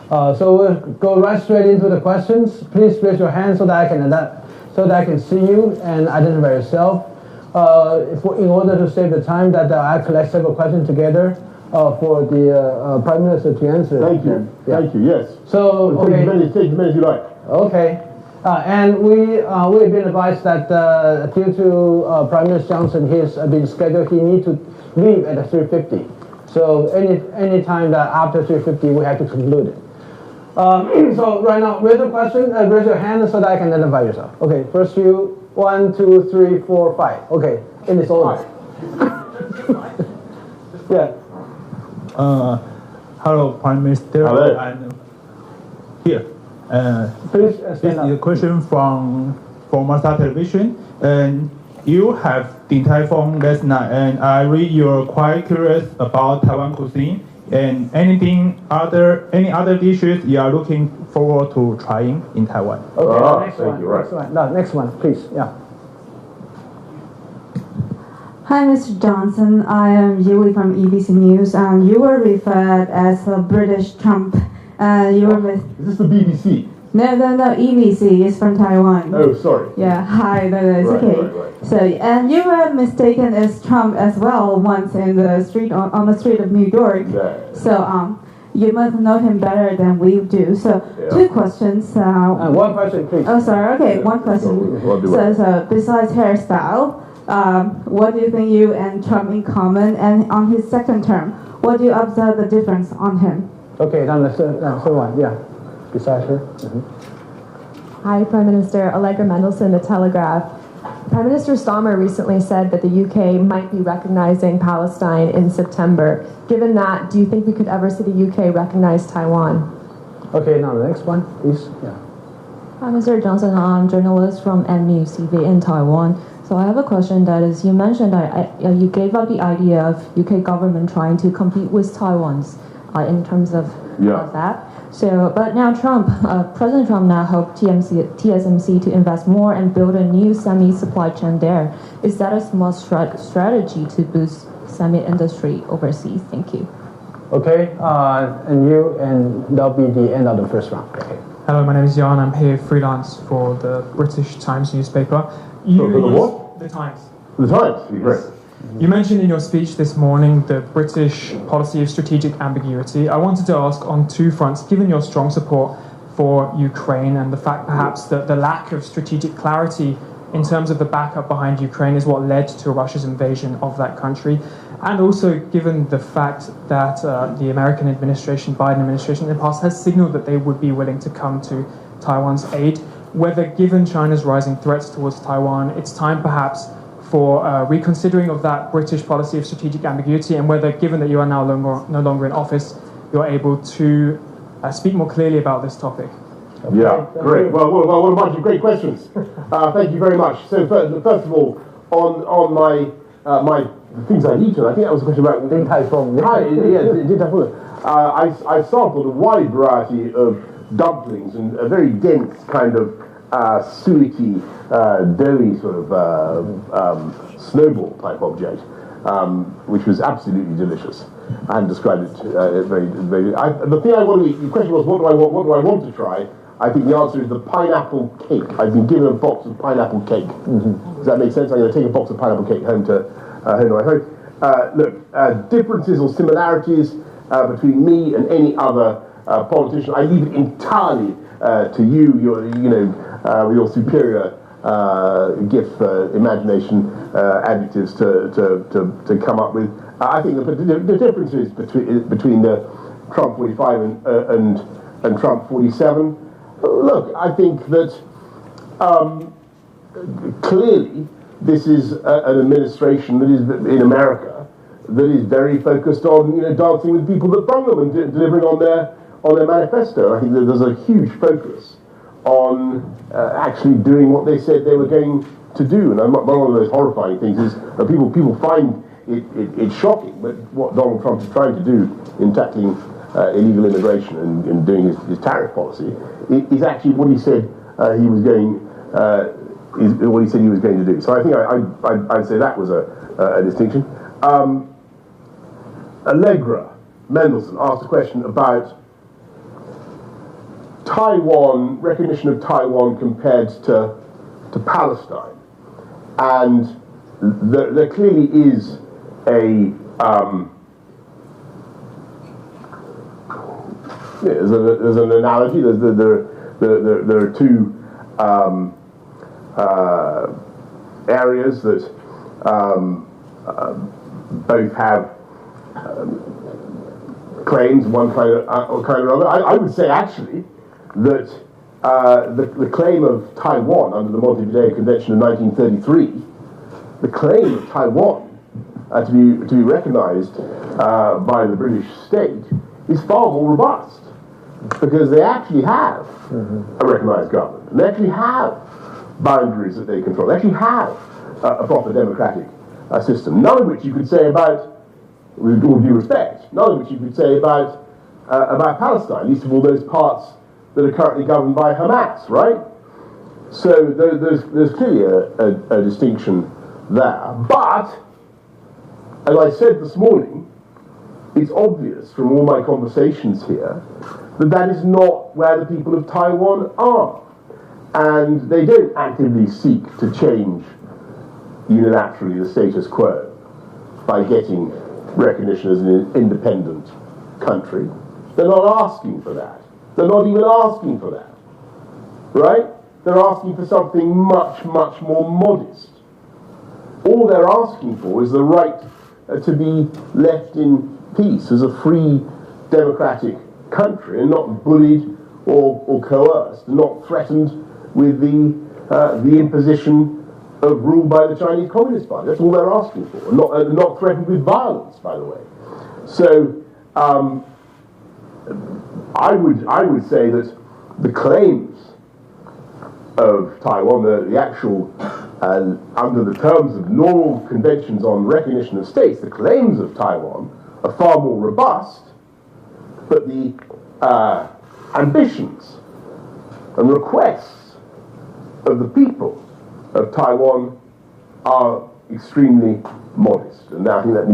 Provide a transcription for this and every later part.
So we'll go right straight into the questions. Please raise your hand so that I can see you and identify yourself. In order to save the time, that I collect several questions together for the Prime Minister to answer. Thank you. Yeah. Thank you. Yes. So okay. Take as many as you like. Okay. And we've been advised that due to Prime Minister Johnson, he's been scheduled. He needs to leave at 3:50. So any time that after 3:50, we have to conclude it. So right now, raise your question. Raise your hand so that I can identify yourself. Okay. First you. 1, 2, 3, 4, 5. Okay. In this order. Yeah. Hello, Prime Minister. Hello. And here. Please this is a question from Masa Television. And you have Din Tai Fung last night, and I read you're quite curious about Taiwan cuisine and any other dishes you are looking forward to trying in Taiwan. Okay. Next one, please. Yeah. Hi, Mr. Johnson. I am Yui from EBC News, and you were referred as a British Trump. You were with. Is this the BBC? No. EBC is from Taiwan. Oh, sorry. Yeah. Hi. No, it's okay. Right. So, and you were mistaken as Trump as well once in the street on the street of New York. Yeah. So, you must know him better than we do. So, two questions. One question, please. Oh, sorry. Okay, one question. So, besides hairstyle, what do you think you and Trump in common? And on his second term, what do you observe the difference on him? Okay, then the third one. Yeah. Besides her. Mm-hmm. Hi, Prime Minister. Allegra Mendelsohn, The Telegraph. Prime Minister Starmer recently said that the UK might be recognizing Palestine in September. Given that, do you think we could ever see the UK recognize Taiwan? Okay, now the next one, please. Yeah. Hi, Mr. Johnson. I'm a journalist from News TV in Taiwan. So I have a question that is, you mentioned that you gave up the idea of UK government trying to compete with Taiwan's in terms of that. So, but now President Trump now hoped TSMC to invest more and build a new semi-supply chain there. Is that a smart strategy to boost semi-industry overseas? Thank you. Okay, and that'll be the end of the first round. Okay. Hello, my name is Jan. I'm here freelance for the British Times newspaper. The what? The Times. The Times, great. You mentioned in your speech this morning the British policy of strategic ambiguity. I wanted to ask on two fronts, given your strong support for Ukraine and the fact perhaps that the lack of strategic clarity in terms of the backup behind Ukraine is what led to Russia's invasion of that country, and also given the fact that the American administration, Biden administration in the past has signaled that they would be willing to come to Taiwan's aid, whether given China's rising threats towards Taiwan, it's time perhaps for reconsidering of that British policy of strategic ambiguity, and whether, given that you are now no longer in office, you're able to speak more clearly about this topic. Okay. Yeah, great. Well, what a bunch of great questions. Thank you very much. So first of all, on my things I eat, I think that was a question about Din Tai Fung. Din Tai Fung. I sampled a wide variety of dumplings and a very dense kind of suety, doughy sort of snowball type object, which was absolutely delicious, and described it very. The thing I want to eat. The question was, what do I want to try? I think the answer is the pineapple cake. I've been given a box of pineapple cake. Mm-hmm. Does that make sense? I'm going to take a box of pineapple cake home to my home. Look, differences or similarities between me and any other politician, I leave it entirely to you. With your superior gift, imagination, adjectives to come up with. I think the differences between the Trump 45 and Trump 47. Look, I think that clearly this is an administration that is in America that is very focused on dancing with people that brung them and delivering on their manifesto. I think that there's a huge focus on actually doing what they said they were going to do. And one of those horrifying things is that people find it shocking, but what Donald Trump is trying to do in tackling illegal immigration and doing his tariff policy is actually what he said he was going to do. So I think I'd say that was a distinction. Allegra Mendelsohn asked a question about Taiwan, recognition of Taiwan compared to Palestine. And there clearly is there's an analogy. There are two areas that both have claims, one kind or other. I would say actually that the claim of Taiwan under the Montevideo Convention of 1933, the claim of Taiwan to be recognized by the British state is far more robust, because they actually have a recognized government, and they actually have boundaries that they control. They actually have a proper democratic system. None of which you could say about, with all due respect, none of which you could say about Palestine, least of all those parts that are currently governed by Hamas, right? So there's clearly a distinction there. But, as I said this morning, it's obvious from all my conversations here that that is not where the people of Taiwan are. And they don't actively seek to change unilaterally the status quo by getting recognition as an independent country. They're not asking for that. They're not even asking for that. Right? They're asking for something much, much more modest. All they're asking for is the right to be left in peace as a free, democratic country, and not bullied or coerced, and not threatened with the imposition of rule by the Chinese Communist Party. That's all they're asking for, and not threatened with violence, by the way. So I would say that the claims of Taiwan, the actual, under the terms of normal conventions on recognition of states, the claims of Taiwan are far more robust, but the ambitions and requests of the people of Taiwan are extremely modest, and I think that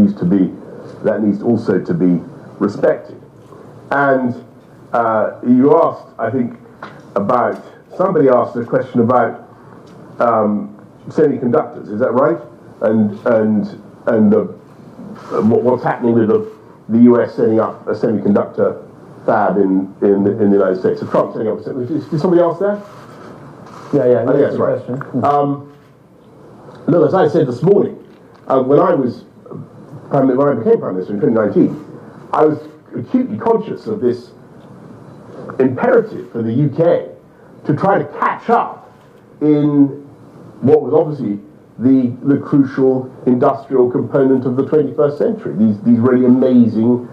needs also to be respected. And you asked, I think, somebody asked a question about semiconductors. Is that right? And what's happening with the US setting up a semiconductor fab in the United States? So Trump setting up a semiconductor. Is somebody else there? Yeah, I think that's right. Look, as I said this morning, when I became Prime Minister in 2019, I was acutely conscious of this imperative for the UK to try to catch up in what was obviously the crucial industrial component of the 21st century, these really amazing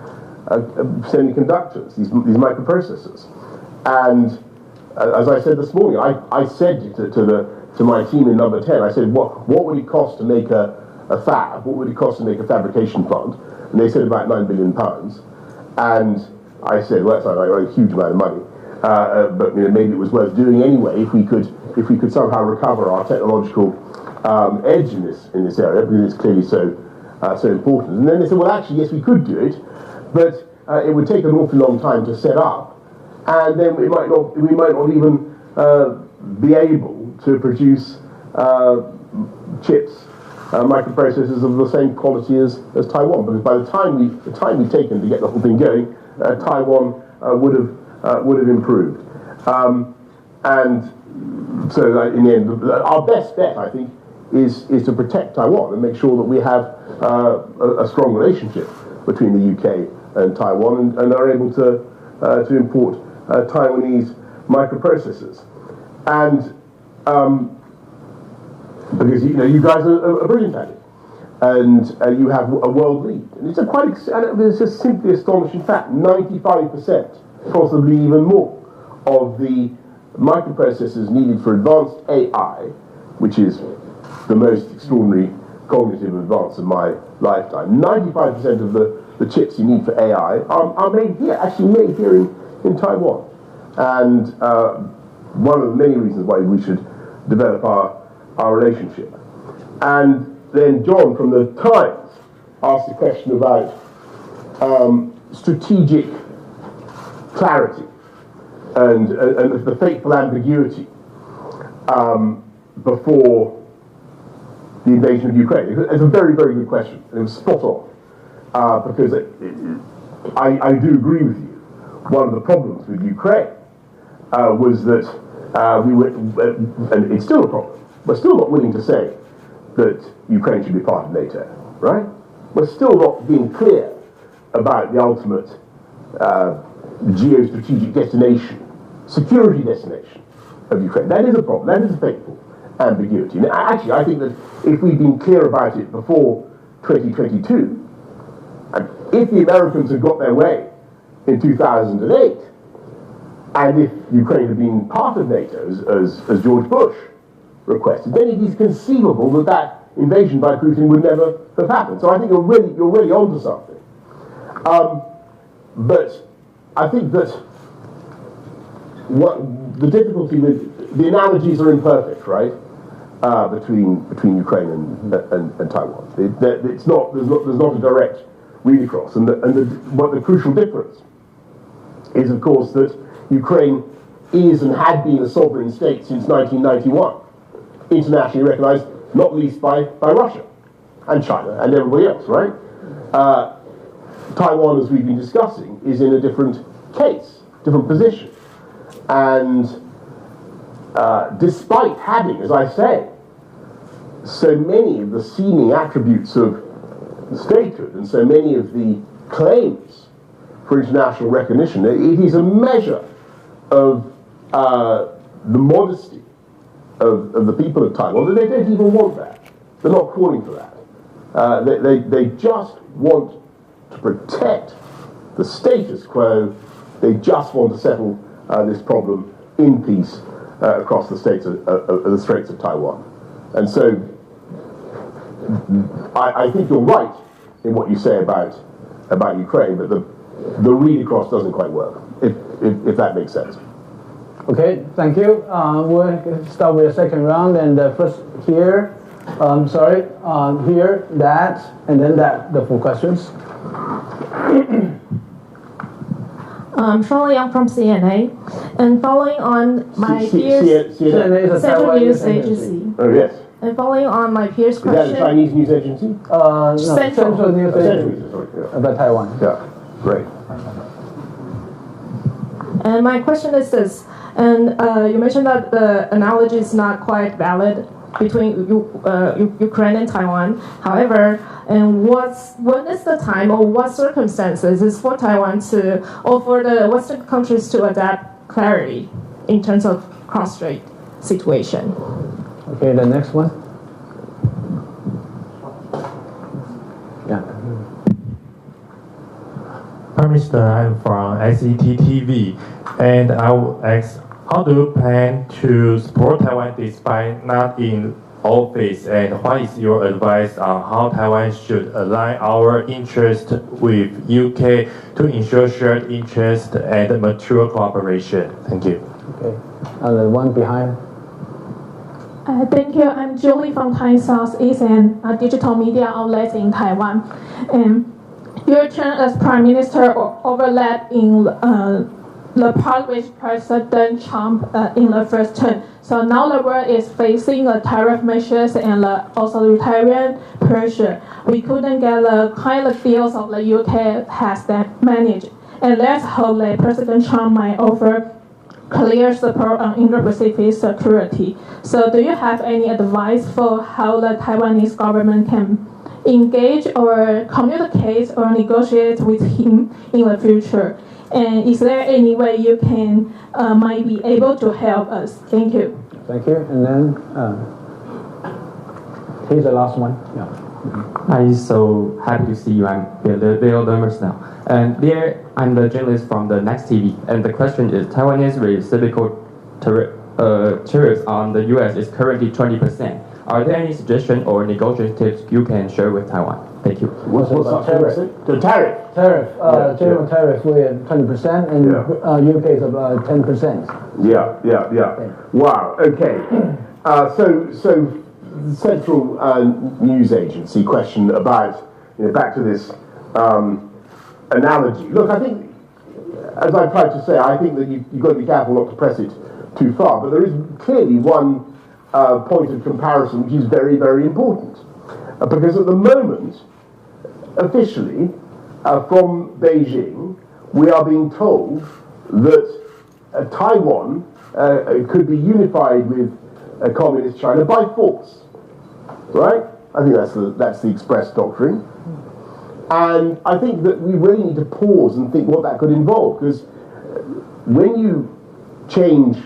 semiconductors, these microprocessors. And as I said this morning, I said to my team in Number 10, I said, what would it cost to make a fab? What would it cost to make a fabrication plant? And they said about £9 billion. And I said, well, that's not a huge amount of money, but maybe it was worth doing anyway if we could somehow recover our technological edge in this area, because it's clearly so important. And then they said, well, actually, yes, we could do it, but it would take an awfully long time to set up, and then we might not even be able to produce chips, microprocessors of the same quality as Taiwan, because by the time we've taken to get the whole thing going, Taiwan would have improved. And so in the end, our best bet, I think, is to protect Taiwan and make sure that we have a strong relationship between the UK and Taiwan, and are able to import Taiwanese microprocessors. And because you guys are brilliant at it, and you have a world lead, and it's a simply astonishing fact: 95%, possibly even more, of the microprocessors needed for advanced AI, which is the most extraordinary cognitive advance of my lifetime. 95% of the chips you need for AI are made here, actually made here in Taiwan. And one of the many reasons why we should develop our relationship. And then John from the Times asked a question about strategic clarity. and the fateful ambiguity before the invasion of Ukraine? It's a very, very good question, and it was spot on, because I do agree with you. One of the problems with Ukraine was that we were, and it's still a problem, we're still not willing to say that Ukraine should be part of NATO, right? We're still not being clear about the ultimate geostrategic destination, security destination of Ukraine. That is a problem. That is a fateful ambiguity. And actually, I think that if we'd been clear about it before 2022, and if the Americans had got their way in 2008, and if Ukraine had been part of NATO, as George Bush requested, then it is conceivable that that invasion by Putin would never have happened. So I think you're really onto something. But I think that what the difficulty with the analogies are imperfect, right? Between Ukraine and Taiwan, there's not a direct read across, and what the crucial difference is, of course, that Ukraine is and had been a sovereign state since 1991, internationally recognized, not least by Russia and China and everybody else, right? Taiwan, as we've been discussing, is in a different case, different position. And despite having, as I say, so many of the seeming attributes of statehood and so many of the claims for international recognition, it is a measure of the modesty of the people of Taiwan. They don't even want that. They're not calling for that. They just want to protect the status quo. They just want to settle this problem in peace across the Straits of Taiwan. And so I think you're right in what you say about Ukraine, but the read across doesn't quite work, if that makes sense. Okay, thank you. We'll start with the second round, and first here, here, that, and then that, the 4 questions. Shirley Young from CNA, and following on my peers, CNA is a Central Taiwan News Agency. Oh, yes. And following on my peers' Is question, that a Chinese news agency? No, Central News Agency about Taiwan. Yeah, great. and my question is this, and you mentioned that the analogy is not quite valid between Ukraine and Taiwan. However, and when is the time or what circumstances is for Taiwan to, or for the Western countries to adapt clarity in terms of cross-strait situation? Okay, the next one. Yeah. Prime Minister, I'm from SET TV, and I will ask, how do you plan to support Taiwan despite not in office, and what is your advice on how Taiwan should align our interest with UK to ensure shared interest and mature cooperation? Thank you. Okay, the one behind. Thank you. I'm Julie from Thai Southeast and a digital media outlet in Taiwan. And your term as Prime Minister overlapped in the part with President Trump in the first term. So now the world is facing tariff measures and authoritarian pressure. We couldn't get the kind of deals of the UK has that managed. And let's hope that President Trump might offer clear support on Indo-Pacific security. So do you have any advice for how the Taiwanese government can engage or communicate or negotiate with him in the future? And is there any way you can might be able to help us? Thank you. Thank you. And then here's the last one. Yeah. I'm so happy to see you. I'm Bill Lemers now. And there, I'm the journalist from the Next TV. And the question is, Taiwanese reciprocal tariffs on the US is currently 20%. Are there any suggestions or negotiation tips you can share with Taiwan? Thank you. What's the tariff? The tariff. General tariff, we're at 20%, and UK is about 10%. Yeah. Okay. Wow. Okay. So Central News Agency question about, back to this analogy. Look, I think as I've tried to say, I think that you've got to be careful not to press it too far. But there is clearly one point of comparison which is very, very important. Because at the moment, officially, from Beijing, we are being told that Taiwan could be unified with communist China by force. Right? I think that's the express doctrine. And I think that we really need to pause and think what that could involve, because when you change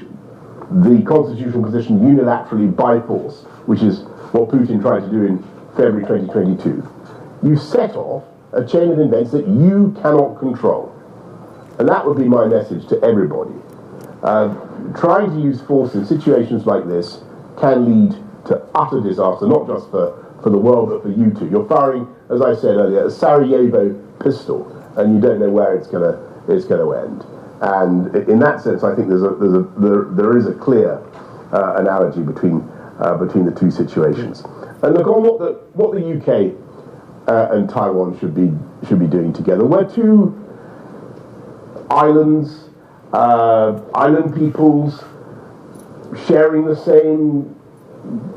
the constitutional position unilaterally by force, which is what Putin tried to do in February 2022, you set off a chain of events that you cannot control. And that would be my message to everybody. Trying to use force in situations like this can lead to utter disaster, not just for the world, but for you too. You're firing, as I said earlier, a Sarajevo pistol, and you don't know where it's going to end. And in that sense, I think there is a clear analogy between the two situations. And look on what the UK and Taiwan should be doing together. We're two islands, island peoples, sharing the same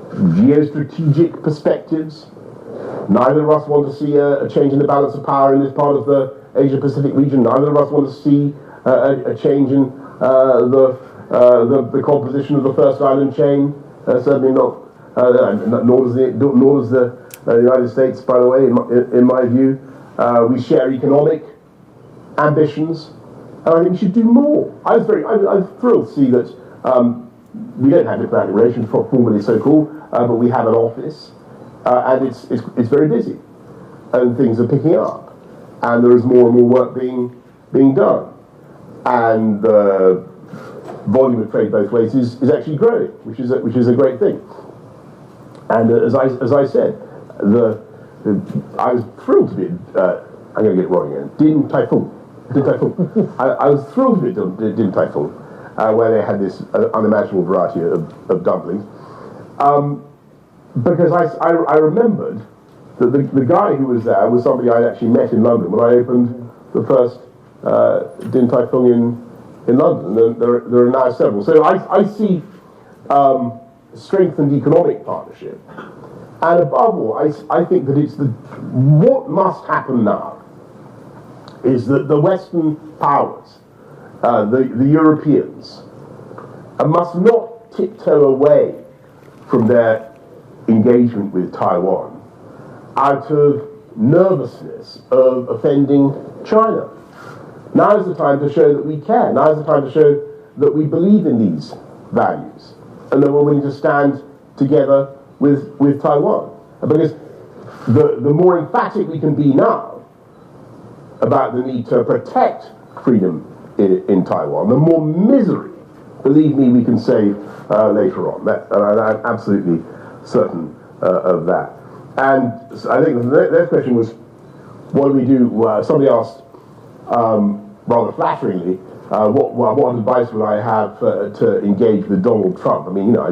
geostrategic perspectives. Neither of us want to see a change in the balance of power in this part of the Asia-Pacific region. Neither of us want to see a change in the composition of the first island chain. Certainly not. Nor does the United States, by the way, in my view. We share economic ambitions, and I think we should do more. I'm thrilled to see that we don't have diplomatic relations, formally so-called, but we have an office, and it's very busy, and things are picking up, and there is more and more work being done, and the volume of trade both ways is actually growing, which is a great thing. And as I said, I was thrilled to be. I'm going to get it wrong again. Din Tai Fung. I was thrilled to be at Din Tai Fung, where they had this unimaginable variety of dumplings. Because I remembered that the guy who was there was somebody I'd actually met in London when I opened the first Din Tai Fung in London. And there are now several. So I see strengthened economic partnership. And above all, I think that what must happen now is that the Western powers, the Europeans, must not tiptoe away from their engagement with Taiwan out of nervousness of offending China. Now is the time to show that we care. Now is the time to show that we believe in these values and that we're willing to stand together with Taiwan. Because the more emphatic we can be now about the need to protect freedom in Taiwan, the more misery, believe me, we can save later on. I'm absolutely certain of that. And I think the next question was, what do we do? Somebody asked, rather flatteringly, what advice would I have to engage with Donald Trump? I mean, I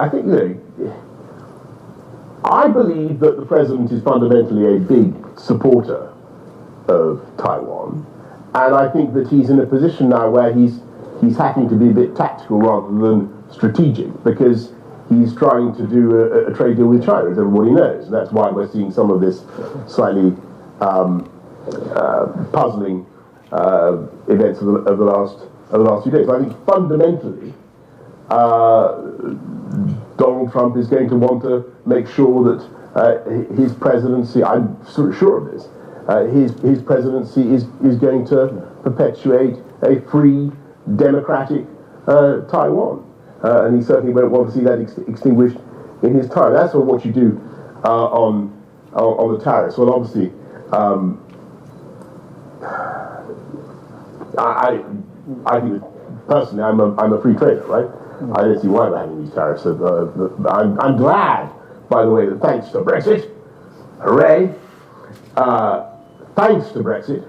think, I believe that the president is fundamentally a big supporter of Taiwan, and I think that he's in a position now where he's having to be a bit tactical rather than strategic, because he's trying to do a trade deal with China, as everybody knows, and that's why we're seeing some of this slightly puzzling events of the last few days. I think fundamentally, Donald Trump is going to want to make sure that his presidency, I'm sure of this, his presidency is going to perpetuate a free, democratic Taiwan. And he certainly won't want to see that extinguished in his time. That's what you do on the tariffs. Well, obviously, I think personally, I'm a free trader, right? I don't see why we're having these tariffs. I'm glad, by the way, that thanks to Brexit, hooray! Thanks to Brexit,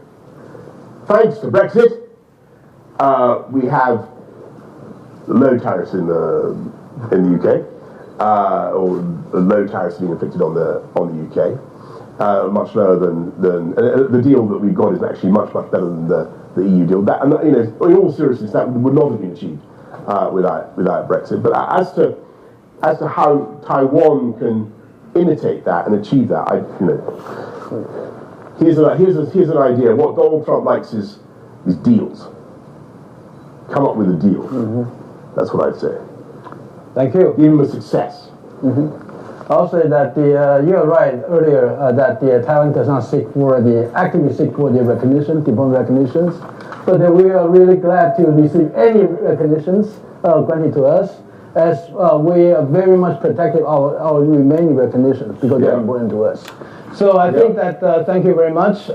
we have low tariffs in the UK, or low tariffs being inflicted on the UK, much lower than the deal that we've got is actually much better than the EU deal. That, and you know, in all seriousness, that would not have been achieved without Brexit. But as to how Taiwan can imitate that and achieve that, here's an idea. What Donald Trump likes is deals. Come up with a deal. That's what I'd say. Thank you. Give him a success. I'll say that you're right earlier that Taiwan does not actively seek for the recognition, diplomatic recognitions, but we are really glad to receive any recognitions granted to us, as we are very much protective of our remaining recognitions because they're important to us. So I think that thank you very much.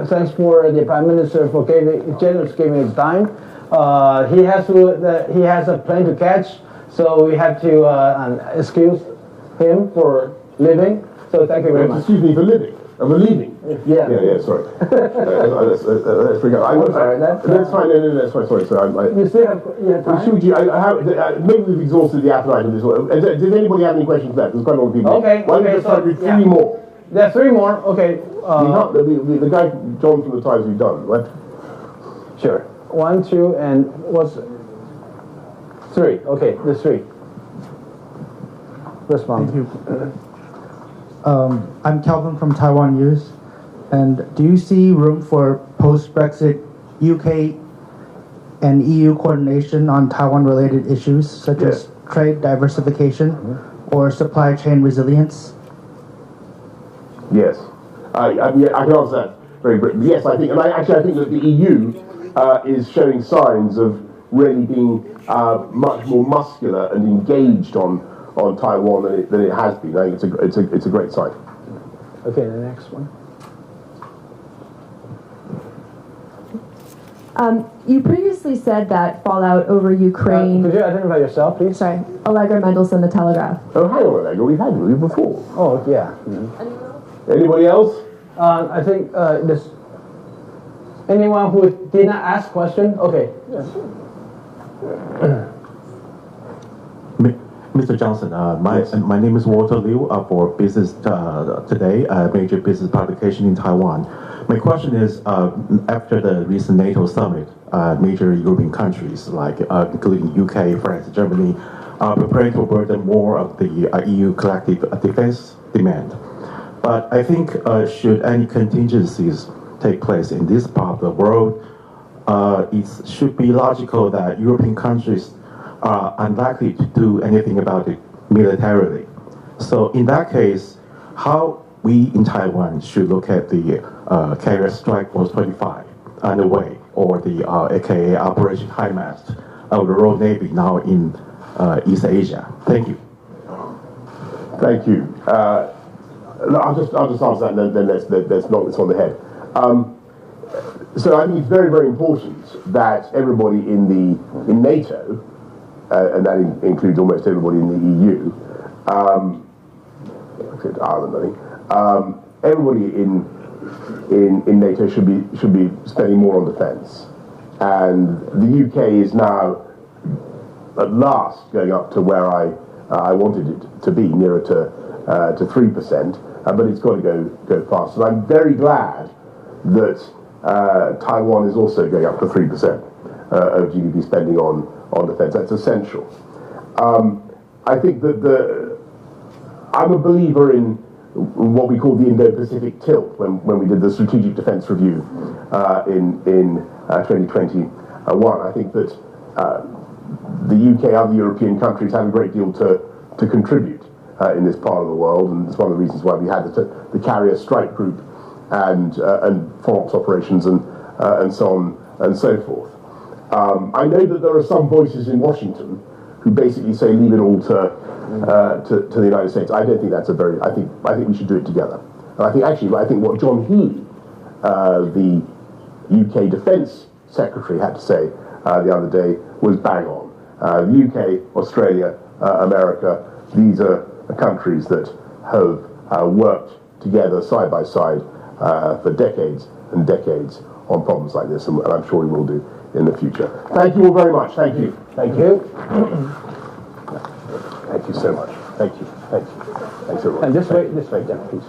Thanks for the Prime Minister for generously giving his time. He has a plane to catch, so we have to excuse him for leaving. So thank you very much. Excuse me for living. I'm leaving. Yeah. Sorry. Let's bring up. That's fine. No, that's fine. Sorry. You still have time? Maybe we've exhausted the appetite of this one. Does anybody have any questions left? There's quite a lot of people. Okay. Why don't we start with three more? There are three more. Okay. The guy John from the Times, we've done. Right? Sure. 1, 2, and what's 3? Okay, there's 3. Respond. Thank you. I'm Calvin from Taiwan News. And do you see room for post-Brexit UK and EU coordination on Taiwan-related issues such as trade diversification or supply chain resilience? Yes. I can answer that very briefly. Yes, I think, and I think that the EU is showing signs of really being much more muscular and engaged on Taiwan than it has been. I think it's a great sign. Okay, the next one. You previously said that fallout over Ukraine... could you identify yourself, please? Sorry. Allegra Mendelsohn, The Telegraph. Oh, hang on, Allegra. We've had you before. Oh, yeah. Anybody else? I think this... Anyone who did not ask question? Okay. Yes. Mr. Johnson, my name is Walter Liu for Business Today, a major business publication in Taiwan. My question is, after the recent NATO summit, major European countries, like including UK, France, Germany, are preparing to burden more of the EU collective defense demand. But I think should any contingencies take place in this part of the world, it should be logical that European countries are unlikely to do anything about it militarily. So in that case, how we in Taiwan should look at the Carrier Strike Force 25 underway, or the aka Operation High Mast of the Royal Navy now in East Asia. Thank you. Thank you. I'll just answer that, and then let's knock this on the head. So I think it's very, very important that everybody in NATO, and that includes almost everybody in the EU, except Ireland, I think, everybody in NATO should be spending more on defence, and the UK is now at last going up to where I wanted it to be, nearer to 3%, but it's got to go fast. And I'm very glad that Taiwan is also going up to 3% of GDP spending on defence. That's essential. I think that I'm a believer in what we call the Indo-Pacific tilt when we did the Strategic Defence Review in 2021. I think that the UK, other European countries have a great deal to contribute in this part of the world, and it's one of the reasons why we had the Carrier Strike Group and follow-up operations and so on and so forth. I know that there are some voices in Washington who basically say leave it all to the United States. I don't think that's I think we should do it together. And I think what John Healey, the UK Defence Secretary, had to say the other day was bang on. The UK, Australia, America, these are countries that have worked together side by side for decades and decades on problems like this, and I'm sure we will do in the future. Thank you all very much. Thank you. Thank you. Thank you so much. Thank you. Thanks everyone. And this way, yeah, please.